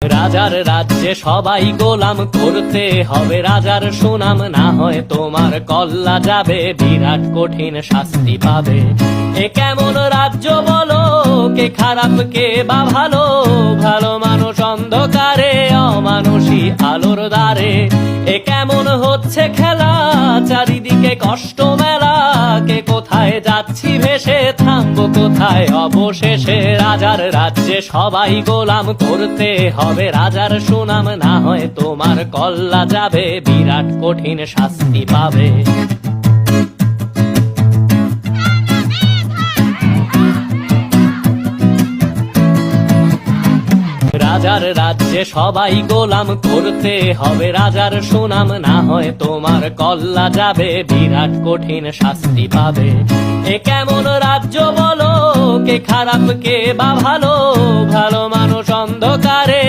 রাজার রাজ্যে সবাই গোলাম, করতে হবে রাজার সুনাম, না হয় তোমার কল্লা যাবে, বিরাট কঠিন শাস্তি পাবে। এ কেমন রাজ্য বলো, কে খারাপ কে বা ভালো, ভালো মানুষ অন্ধকারে, অমানুষী আলোর দ্বারে। এ কেমন হচ্ছে খেলা, চারিদিকে কষ্ট মেলা, কে কোথায় যাচ্ছি ভেসে, থামবো কোথায় অবশেষে। রাজার রাজ্যে সবাই গোলাম, করতে হবে রাজার সুনাম, না হয় তোমার কল্লা যাবে, বিরাট কঠিন শাস্তি পাবে। রাজার রাজ্যে সবাই গোলাম, করতে হবে রাজার সুনাম, না হয় তোমার কল্লা যাবে, বিরাট কঠিন শাস্তি পাবে। এ কেমন রাজ্য বলো, কে খারাপ কে বা ভালো, ভালো মানুষ অন্ধকারে,